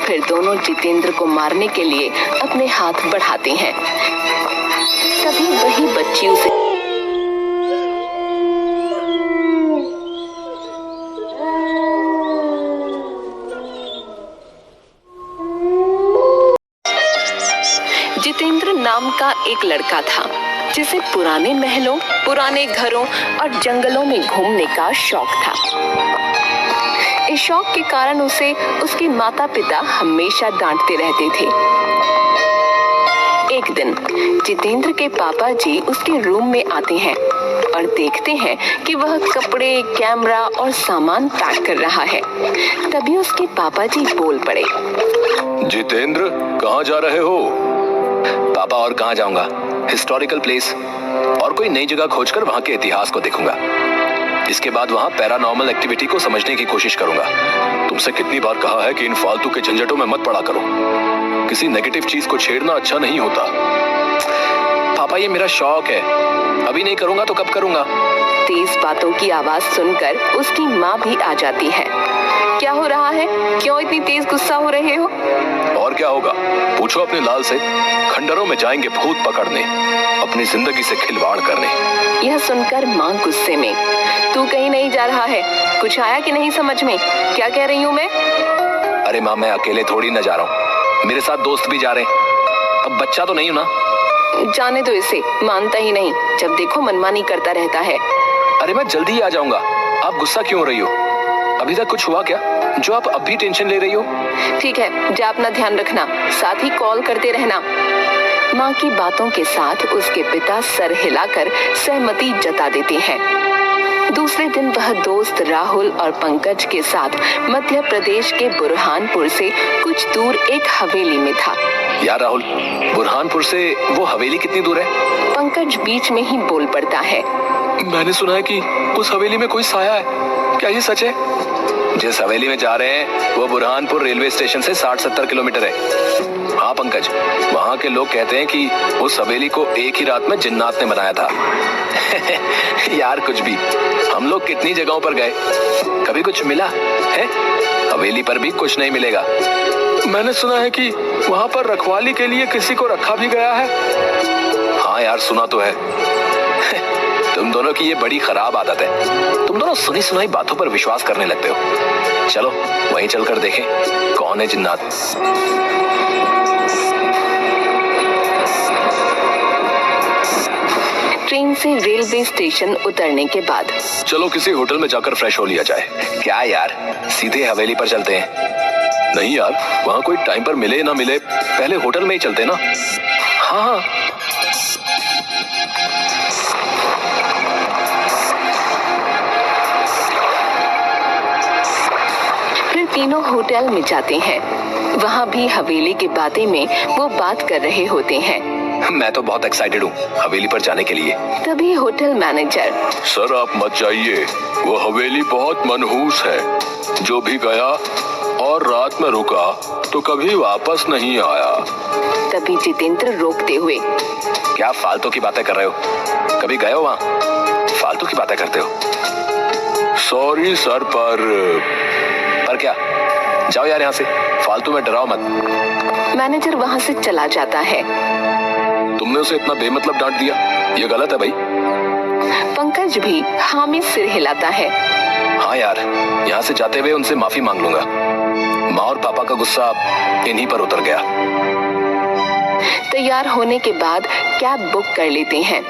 फिर दोनों जितेंद्र को मारने के लिए अपने हाथ बढ़ाते हैं। तभी वही बच्ची उसे जितेंद्र नाम का एक लड़का था जिसे पुराने महलों, पुराने घरों और जंगलों में घूमने का शौक था। इस शौक के कारण उसे उसके माता पिता हमेशा डांटते रहते थे। एक दिन जितेंद्र के पापा जी उसके रूम में आते हैं और देखते हैं कि वह कपड़े, कैमरा और सामान पैक कर रहा है। तभी उसके पापा जी बोल पड़े, जितेंद्र, कहाँ जा रहे हो? पापा, और कहाँ जाऊंगा, हिस्टोरिकल प्लेस और कोई नई जगह खोजकर वहाँ के इतिहास को देखूंगा। इसके बाद वहाँ पैरानॉर्मल एक्टिविटी को समझने की कोशिश करूंगा। तुमसे कितनी बार कहा है कि इन फालतू के झंझटों में मत पड़ा करो। किसी नेगेटिव चीज को छेड़ना अच्छा नहीं होता। पापा, ये मेरा शौक है, अभी नहीं करूंगा तो कब करूंगा? तेज बातों की आवाज सुनकर उसकी माँ भी आ जाती है। क्या हो रहा है? क्यों इतनी तेज गुस्सा हो रहे हो? और क्या होगा, पूछो अपने लाल से। खंडरों में जाएंगे भूत पकड़ने, अपनी जिंदगी से खिलवाड़ करने। यह सुनकर माँ गुस्से में, तू कहीं नहीं जा रहा है, कुछ आया कि नहीं समझ में? क्या कह रही हूँ मैं? अरे माँ, मैं अकेले थोड़ी न जा रहा हूँ, मेरे साथ दोस्त भी जा रहे हैं। अब बच्चा तो नहीं हूँ ना। जाने दो इसे, मानता ही नहीं, जब देखो मनमानी करता रहता है। अरे मैं जल्दी ही आ जाऊंगा, आप गुस्सा क्यों हो रही हो? अभी तक कुछ हुआ क्या जो आप अब भी टेंशन ले रही हो? ठीक है, जा अपना ध्यान रखना, साथ ही कॉल करते रहना। माँ की बातों के साथ उसके पिता सर हिलाकर सहमति जता देते हैं। दूसरे दिन वह दोस्त राहुल और पंकज के साथ मध्य प्रदेश के बुरहानपुर से कुछ दूर एक हवेली में था। यार राहुल, बुरहानपुर से वो हवेली कितनी दूर है? पंकज बीच में ही बोल पड़ता है, मैंने सुना है कि उस हवेली में कोई साया है, क्या ये सच है? जिस हवेली में जा रहे हैं वो बुरहानपुर रेलवे स्टेशन से 60-70 किलोमीटर है। हाँ पंकज, वहाँ के लोग कहते हैं कि उस हवेली को एक ही रात में जिन्नात ने बनाया था। यार कुछ भी, हम लोग कितनी जगहों पर गए, कभी कुछ मिला है? हवेली पर भी कुछ नहीं मिलेगा। मैंने सुना है कि वहाँ पर रखवाली के लिए किसी को रखा भी गया है। हाँ यार, सुना तो है। तुम दोनों की ये बड़ी खराब आदत है, तुम दोनों सुनी सुनाई बातों पर विश्वास करने लगते हो। चलो वहीं चलकर देखें कौन है जिन्नात। ट्रेन से रेलवे स्टेशन उतरने के बाद चलो किसी होटल में जाकर फ्रेश हो लिया जाए। क्या यार, सीधे हवेली पर चलते हैं? नहीं यार, वहाँ कोई टाइम पर मिले ना मिले, पहले होटल में ही चलते ना। हाँ। फिर तीनों होटल में जाते हैं। वहाँ भी हवेली के बातें में वो बात कर रहे होते हैं। मैं तो बहुत एक्साइटेड हूँ हवेली पर जाने के लिए। तभी होटल मैनेजर, सर आप मत जाइए, वो हवेली बहुत मनहूस है। जो भी गया और रात में रुका तो कभी वापस नहीं आया। तभी जितेंद्र रोकते हुए, क्या फालतू की बातें कर रहे हो? कभी गए हो वहाँ? फालतू की बातें करते हो। सॉरी सर, पर क्या? जाओ यार यहाँ से, फालतू में डराओ मत। मैनेजर वहाँ से चला जाता है। तुमने उसे इतना बेमतलब डांट दिया, ये गलत है भाई। पंकज भी हाँ में सिर हिलाता है। हाँ यार, यहाँ से जाते हुए उनसे माफी मांग लूंगा। माँ और पापा का गुस्सा इन्हीं पर उतर गया। तैयार होने के बाद कैब बुक कर लेते हैं।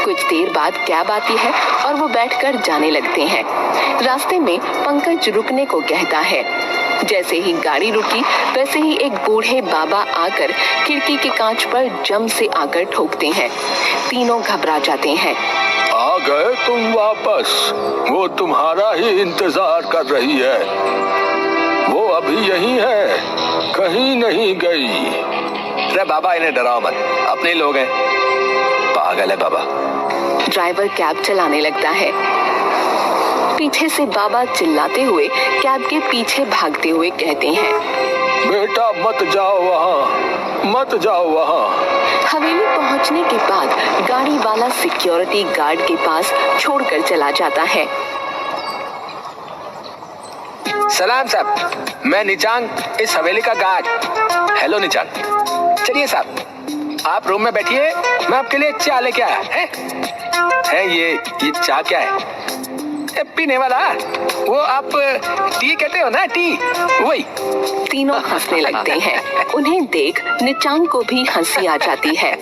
कुछ देर बाद कैब आती है और वो बैठकर जाने लगते हैं। रास्ते में पंकज रुकने को कहता है। जैसे ही गाड़ी रुकी वैसे ही एक बूढ़े बाबा आकर खिड़की के कांच पर जम से आकर ठोकते हैं। तीनों घबरा जाते हैं। आ गए तुम वापस, वो तुम्हारा ही इंतजार कर रही है। वो अभी यहीं है, कहीं नहीं गई। अरे बाबा, इन्हें डराओ मत, अपने लोग हैं। पागल है बाबा। ड्राइवर कैब चलाने लगता है। पीछे से बाबा चिल्लाते हुए कैब के पीछे भागते हुए कहते हैं, बेटा मत जाओ वहाँ, मत जाओ वहाँ। हवेली पहुँचने के बाद गाड़ी वाला सिक्योरिटी गार्ड के पास छोड़कर चला जाता है। सलाम साहब, मैं निचांग, इस हवेली का गार्ड। हेलो निचांग। चलिए साहब, आप रूम में बैठिए, मैं आपके लिए चाय लेके आया है ये चाय क्या है? पीने वाला, वो आप टी कहते हो ना, टी, वही। तीनों हंसने लगते हैं। उन्हें देख निचांग को भी हंसी आ जाती है।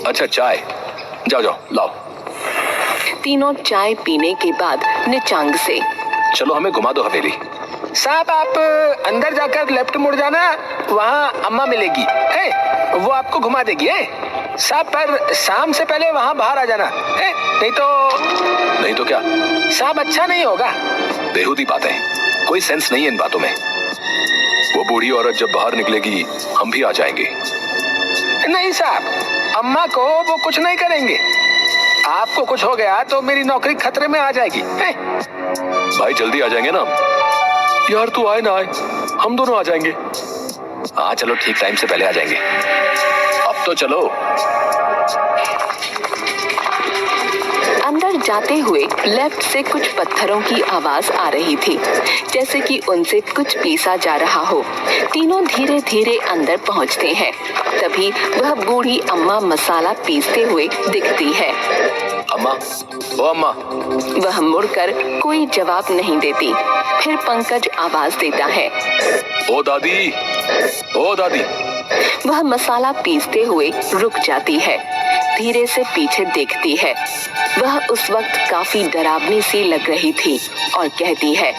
अच्छा चाय, जाओ जाओ लाओ। तीनों चाय पीने के बाद निचांग से, चलो हमें घुमा दो हवेली। साहब आप अंदर जाकर लेफ्ट मुड़ जाना, वहाँ अम्मा मिलेगी है, वो आपको घुमा देगी है साहब, पर शाम से पहले वहाँ बाहर आ जाना है, नहीं तो क्या साहब, अच्छा नहीं होगा। बेहुदी बातें, कोई सेंस नहीं है इन बातों में। वो बूढ़ी औरत जब बाहर निकलेगी हम भी आ जाएंगे। नहीं साहब, अम्मा को वो कुछ नहीं करेंगे, आपको कुछ हो गया तो मेरी नौकरी खतरे में आ जाएगी है? भाई जल्दी आ जाएंगे ना यार, तू आए ना आए हम दोनों आ जाएंगे। हाँ चलो ठीक, टाइम से पहले आ जाएंगे। अब तो चलो। अंदर जाते हुए लेफ्ट से कुछ पत्थरों की आवाज आ रही थी, जैसे कि उनसे कुछ पीसा जा रहा हो। तीनों धीरे धीरे अंदर पहुंचते हैं। तभी वह बूढ़ी अम्मा मसाला पीसते हुए दिखती है। अम्मा, ओ अम्मा। वह मुड़कर कोई जवाब नहीं देती। फिर पंकज आवाज देता है, ओ दादी, ओ दादी। वह मसाला पीसते हुए रुक जाती है, धीरे से पीछे देखती है। वह उस वक्त काफी डरावनी सी लग रही थी और कहती है,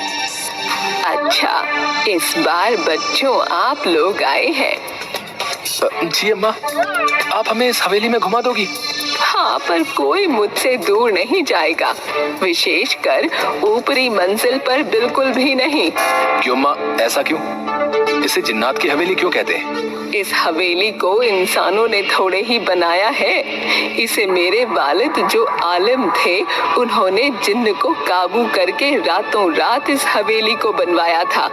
अच्छा इस बार बच्चों आप लोग आए हैं। जी अम्मा, आप हमें इस हवेली में घुमा दोगी? हाँ, पर कोई मुझसे दूर नहीं जाएगा, विशेषकर ऊपरी मंजिल पर बिल्कुल भी नहीं। क्यों अम्मा, ऐसा क्यों? इसे जिन्नात की हवेली क्यों कहते हैं? इस हवेली को इंसानों ने थोड़े ही बनाया है। इसे मेरे वालिद जो आलिम थे, उन्होंने जिन्न को काबू करके रातों रात इस हवेली को बनवाया था।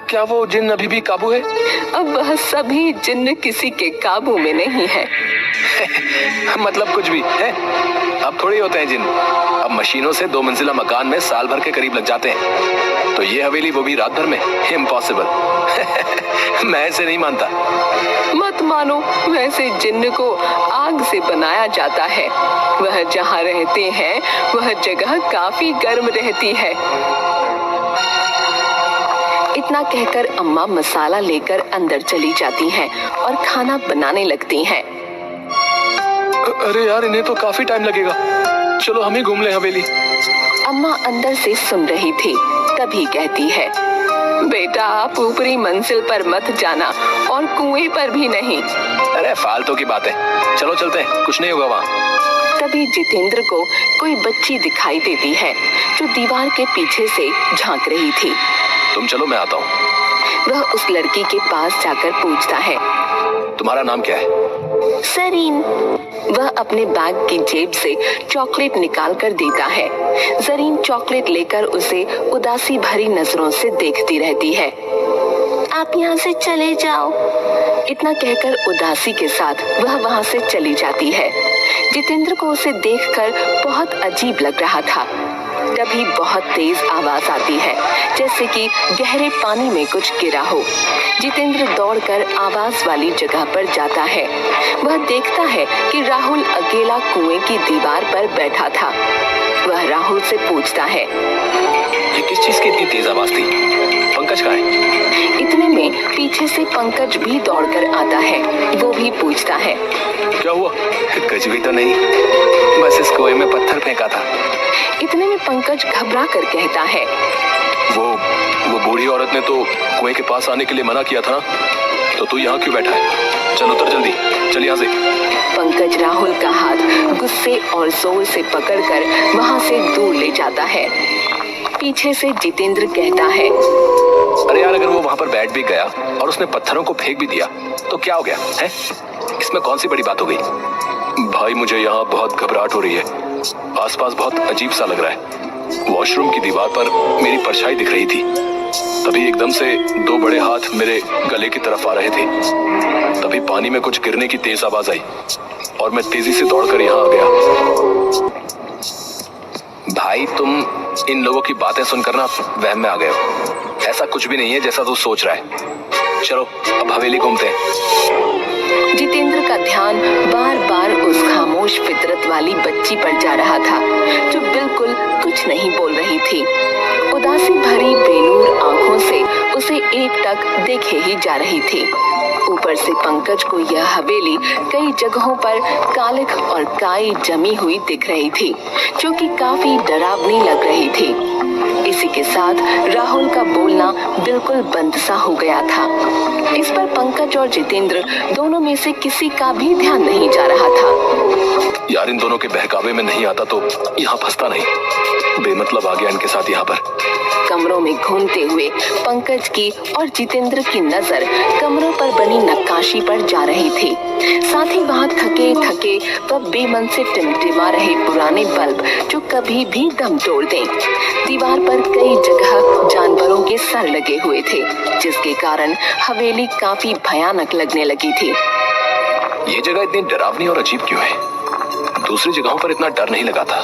क्या वो जिन्न अभी भी काबू है? अब वह सभी जिन्न किसी के काबू में नहीं है। मतलब कुछ भी है? अब थोड़ी होते हैं जिन्न, अब मशीनों से 2 मंजिला मकान में साल भर के करीब लग जाते हैं। तो ये हवेली वो भी रात भर में? इम्पॉसिबल। मैं इसे नहीं मानता। मत मानो, वैसे जिन्न को आग से बनाया जाता है। वह जहाँ रहते हैं वह जगह काफी गर्म रहती है। इतना कहकर अम्मा मसाला लेकर अंदर चली जाती हैं और खाना बनाने लगती हैं। अरे यार, इन्हें तो काफी टाइम लगेगा, चलो हम ही घूम लें हवेली। अम्मा अंदर से सुन रही थी, तभी कहती है, बेटा आप ऊपरी मंजिल पर मत जाना और कुएं पर भी नहीं। अरे फालतू की बातें, चलो चलते हैं, कुछ नहीं होगा वहाँ। तभी जितेंद्र को कोई बच्ची दिखाई देती है जो दीवार के पीछे से झांक रही थी। तुम चलो, मैं आता हूँ। वह उस लड़की के पास जाकर पूछता है, तुम्हारा नाम क्या है? जरीन। वह अपने बैग की जेब से चॉकलेट निकाल कर देता है। जरीन चॉकलेट लेकर उसे उदासी भरी नजरों से देखती रहती है। आप यहाँ से चले जाओ। इतना कहकर उदासी के साथ वह वहाँ से चली जाती है। जितेंद्र को उसे देखकर बहुत अजीब लग रहा था। तभी बहुत तेज आवाज आती है, जैसे कि गहरे पानी में कुछ गिरा हो। जितेंद्र दौड़कर आवाज वाली जगह पर जाता है। वह देखता है कि राहुल अकेला कुएं की दीवार पर बैठा था। वह राहुल से पूछता है, ये किस चीज की इतनी तेज आवाज थी? पंकज कहाँ है? इतने में पीछे से पंकज भी दौड़कर आता है। वो भी पूछता है, क्या हुआ? कुछ भी तो नहीं, बस इस कुएं में पत्थर फेंका था। इतने में पंकज घबरा कर कहता है, वो बूढ़ी औरत ने तो कुएं के पास आने के लिए मना किया था, तो तू यहाँ क्यों बैठा है? चल उतर जल्दी, चल यहाँ से। पंकज राहुल का हाथ गुस्से और जोर से पकड़कर वहाँ से दूर ले जाता है। पीछे से जितेंद्र कहता है, अरे यार, अगर वो वहाँ पर बैठ भी गया और उसने पत्थरों को फेंक भी दिया तो क्या हो गया है? इसमें कौन सी बड़ी बात हो गई? भाई मुझे यहाँ बहुत घबराहट हो रही है, आसपास बहुत अजीब सा लग रहा है। वॉशरूम की दीवार पर मेरी परछाई दिख रही थी। तभी एकदम से 2 बड़े हाथ मेरे गले की तरफ आ रहे थे। तभी पानी में कुछ गिरने की तेज आवाज आई और मैं तेजी से दौड़कर यहाँ आ गया। भाई तुम इन लोगों की बातें सुनकर ना वहम में आ गए हो। ऐसा कुछ भी नहीं है जैसा तू सोच रहा है। चलो अब हवेली घूमते हैं। जितेंद्र का ध्यान बार बार उस खामोश फितरत वाली बच्ची पर जा रहा था जो बिल्कुल कुछ नहीं बोल रही थी। उदासी भरी बेनूर आंखों से उसे एकटक देखे ही जा रही थी। ऊपर से पंकज को यह हवेली कई जगहों पर कालिख और काई जमी हुई दिख रही थी जो कि काफी डरावनी लग रही थी। इसी के साथ राहुल का बोलना बिल्कुल बंद सा हो गया था। इस पर पंकज और जितेंद्र दोनों में से किसी का भी ध्यान नहीं जा रहा था। यार इन दोनों के बहकावे में नहीं आता तो यहाँ फंसता नहीं। बेमतलब आ गया इनके साथ यहाँ पर। कमरों में घूमते हुए पंकज की और जितेंद्र की नजर कमरों पर बनी नक्काशी पर जा रही थी। साथ ही वहाँ थके थके व बेमन से टिमटिमा रहे पुराने बल्ब जो कभी भी दम तोड़ दें। दीवार पर कई जगह जानवरों के सर लगे हुए थे जिसके कारण हवेली काफी भयानक लगने लगी थी। ये जगह इतनी डरावनी और अजीब क्यों है? दूसरी जगहों पर इतना डर नहीं लगा था,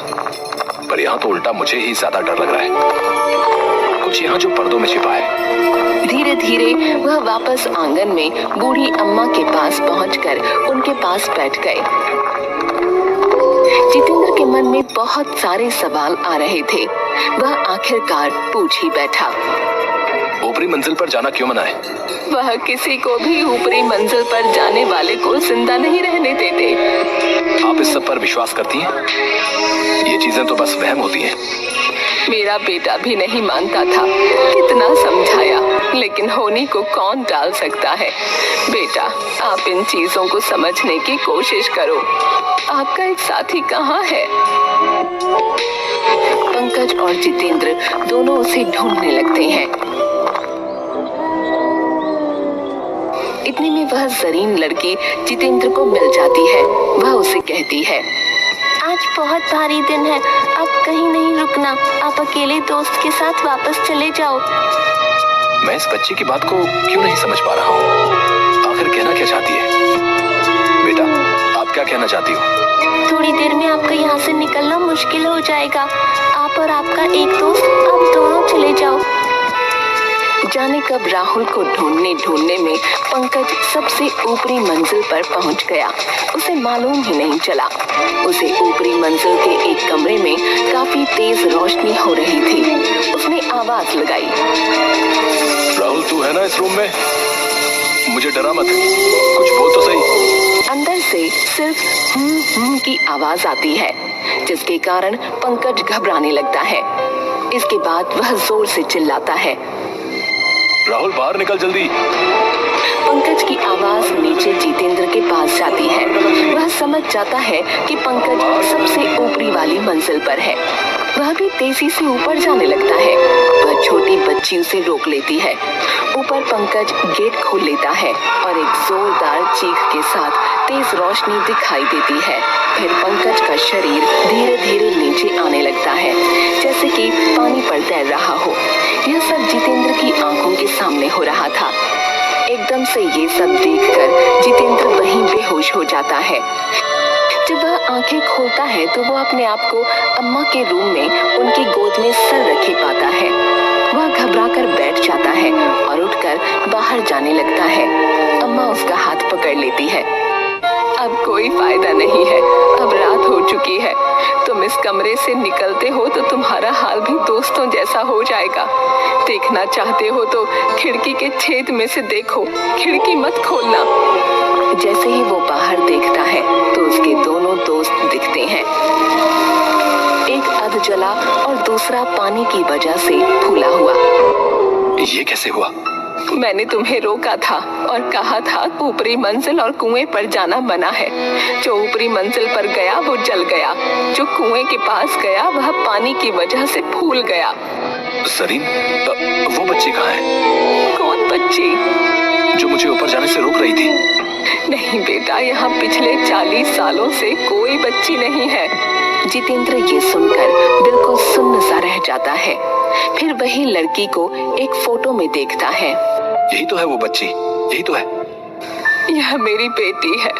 पर यहाँ तो उल्टा मुझे ही ज्यादा डर लग रहा है। कुछ यहाँ जो पर्दों में छिपा है। धीरे धीरे वह वापस आंगन में बूढ़ी अम्मा के पास पहुंचकर उनके पास बैठ गए। जितेंद्र के मन में बहुत सारे सवाल आ रहे थे। वह आखिरकार पूछ ही बैठा, ऊपरी मंजिल पर जाना क्यों मना है? वह किसी को भी ऊपरी मंजिल पर जाने वाले को जिंदा नहीं रहने देते। आप इस सब पर विश्वास करती हैं? ये चीजें तो बस वहम होती हैं। मेरा बेटा भी नहीं मानता था। कितना समझाया लेकिन होनी को कौन टाल सकता है। बेटा आप इन चीजों को समझने की कोशिश करो। आपका एक साथी कहाँ है? पंकज और जितेंद्र दोनों उसे ढूंढने लगते हैं। इतने में वह जरीन लड़की जितेंद्र को मिल जाती है। वह उसे कहती है, आज बहुत भारी दिन है, अब कहीं नहीं रुकना। आप अकेले दोस्त के साथ वापस चले जाओ। मैं इस बच्ची की बात को क्यों नहीं समझ पा रहा हूँ? आखिर कहना क्या चाहती है? बेटा आप क्या कहना चाहती हो? थोड़ी देर में आपका यहाँ से निकलना मुश्किल हो जाएगा। आप और आपका एक दोस्त आप दोनों चले जाओ। जाने कब राहुल को ढूंढने में पंकज सबसे ऊपरी मंजिल पर पहुंच गया। उसे मालूम ही नहीं चला। उसे ऊपरी मंजिल के एक कमरे में काफी तेज रोशनी हो रही थी। उसने आवाज लगाई, राहुल तू है ना इस रूम में? मुझे डरा मत, कुछ बोल तो सही। अंदर से सिर्फ की आवाज आती है जिसके कारण पंकज घबराने लगता है। इसके बाद वह जोर से चिल्लाता है, राहुल बाहर निकल जल्दी। पंकज की आवाज नीचे जितेंद्र के पास जाती है। वह समझ जाता है कि पंकज सबसे ऊपरी वाली मंजिल पर है। वह भी तेजी से ऊपर जाने लगता है। वह छोटी बच्ची उसे रोक लेती है। ऊपर पंकज गेट खोल लेता है और एक जोरदार चीख के साथ तेज रोशनी दिखाई देती है। फिर पंकज का शरीर धीरे धीरे नीचे आने लगता है जैसे कि पानी पर तैर रहा हो। यह सब जितेंद्र की आंखों के सामने हो रहा था। एकदम से ये सब देखकर जितेंद्र वहीं बेहोश हो जाता है। जब वह आंखें खोलता है तो वो अपने आप को अम्मा के रूम में उनकी गोद में सर रखे पाता है। वह घबराकर बैठ जाता है और उठकर बाहर जाने लगता है। अम्मा उसका हाथ पकड़ लेती है। अब कोई फायदा नहीं है, अब रात हो चुकी है। तुम इस कमरे से निकलते हो तो तुम्हारा हाल भी दोस्तों जैसा हो जाएगा। देखना चाहते हो तो खिड़की के छेद में से देखो, खिड़की मत खोलना। जैसे ही वो बाहर देखता है तो उसके दोनों दोस्त दिखते हैं। एक अध जला और दूसरा पानी की वजह से फूला हुआ। ये कैसे हुआ? मैंने तुम्हें रोका था और कहा था ऊपरी मंजिल और कुएं पर जाना मना है। जो ऊपरी मंजिल पर गया वो जल गया, जो कुएं के पास गया वह पानी की वजह से फूल गया। सरीन, वो बच्ची कहाँ है? कौन बच्ची? जो मुझे ऊपर जाने से रोक रही थी। नहीं बेटा, यहाँ पिछले 40 सालों से कोई बच्ची नहीं है। जितेंद्र ये सुनकर बिल्कुल सुन्न सा रह जाता है। फिर वही लड़की को एक फोटो में देखता है। यही तो है वो बच्ची, यही तो है। यह मेरी बेटी है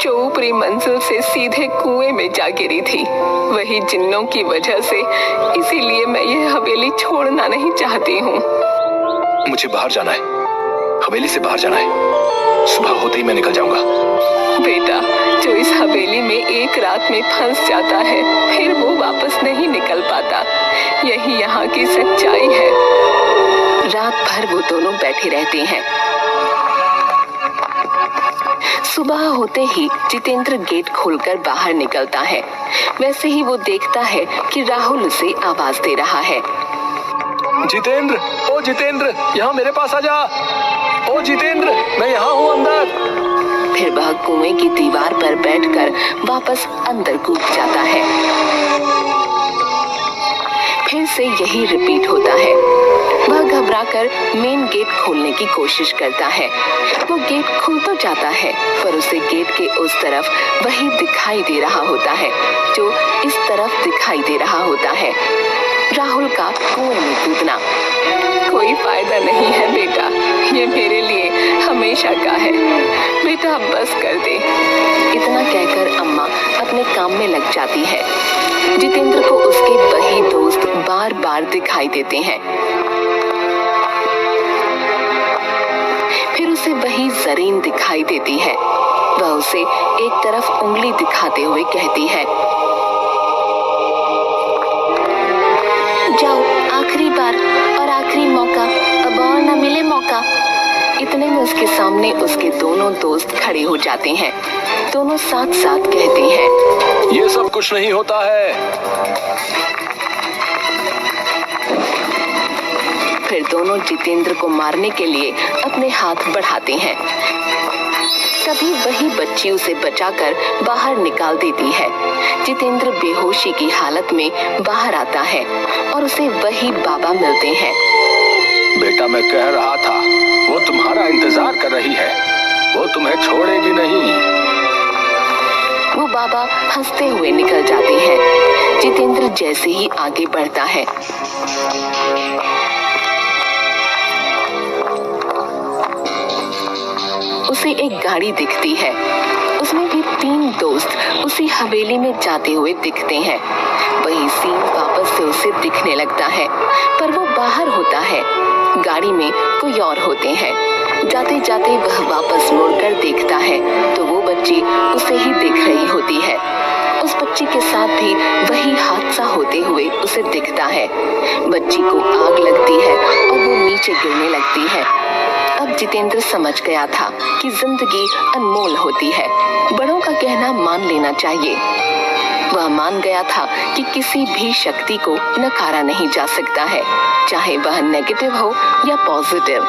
जो ऊपरी मंजिल से सीधे कुएं में जा गिरी थी, वही जिन्नों की वजह से। इसीलिए मैं यह हवेली छोड़ना नहीं चाहती हूँ। मुझे बाहर जाना है, हवेली से बाहर जाना है। सुबह होते ही मैं निकल जाऊंगा। बेटा, जो इस हवेली में एक रात में फंस जाता है फिर वो वापस नहीं निकल पाता। यही यहाँ की सच्चाई है। रात भर वो दोनों बैठे रहते हैं। सुबह होते ही जितेंद्र गेट खोलकर बाहर निकलता है। वैसे ही वो देखता है कि राहुल उसे आवाज दे रहा है। जितेंद्र, ओ जितेंद्र, यहाँ मेरे पास आ जा। ओ जितेंद्र, मैं यहाँ हूँ अंदर। फिर वह कुएं की दीवार पर बैठकर वापस अंदर कूद जाता है। फिर से यही रिपीट होता है। वह घबराकर मेन गेट खोलने की कोशिश करता है। वो गेट खुल तो जाता है पर उसे गेट के उस तरफ वही दिखाई दे रहा होता है जो इस तरफ दिखाई दे रहा होता है। राहुल का कुएं में कूदना। कोई फायदा नहीं है बेटा, ये मेरे लिए हमेशा का है। बेटा अब बस कर दे। इतना कहकर अम्मा अपने काम में लग जाती है। जितेंद्र को उसके वही दोस्त बार बार दिखाई देते हैं। फिर उसे वही जरीन दिखाई देती है। वह उसे एक तरफ उंगली दिखाते हुए कहती है, जाओ, आखिरी बार और आखिरी मौका, अब और न मिले मौका। इतने में उसके सामने उसके दोनों दोस्त खड़े हो जाते हैं। दोनों साथ साथ कहते हैं, ये सब कुछ नहीं होता है। फिर दोनों जितेंद्र को मारने के लिए अपने हाथ बढ़ाते हैं। तभी वही बच्ची उसे बचाकर बाहर निकाल देती है। जितेंद्र बेहोशी की हालत में बाहर आता है और उसे वही बाबा मिलते हैं। बेटा, मैं कह रहा था, वो तुम्हारा इंतजार कर रही है, वो तुम्हें छोड़ेगी नहीं। वो बाबा हंसते हुए निकल जाते हैं। जितेंद्र जैसे ही आगे बढ़ता है, उसे एक गाड़ी दिखती है। उसमें भी 3 दोस्त उसी हवेली में जाते हुए दिखते हैं। वही सीन वापस से उसे दिखने लगता है पर वो बाहर होता है। गाड़ी में कोई और होते हैं। जाते जाते वह वापस मुड़कर देखता है तो वो बच्ची उसे ही देख रही होती है। उस बच्ची के साथ भी वही हादसा होते हुए उसे दिखता है। बच्ची को आग लगती है और वो नीचे गिरने लगती है। अब जितेंद्र समझ गया था कि जिंदगी अनमोल होती है। बड़ों का कहना मान लेना चाहिए। वह मान गया था कि किसी भी शक्ति को नकारा नहीं जा सकता है, चाहे वह नेगेटिव हो या पॉजिटिव।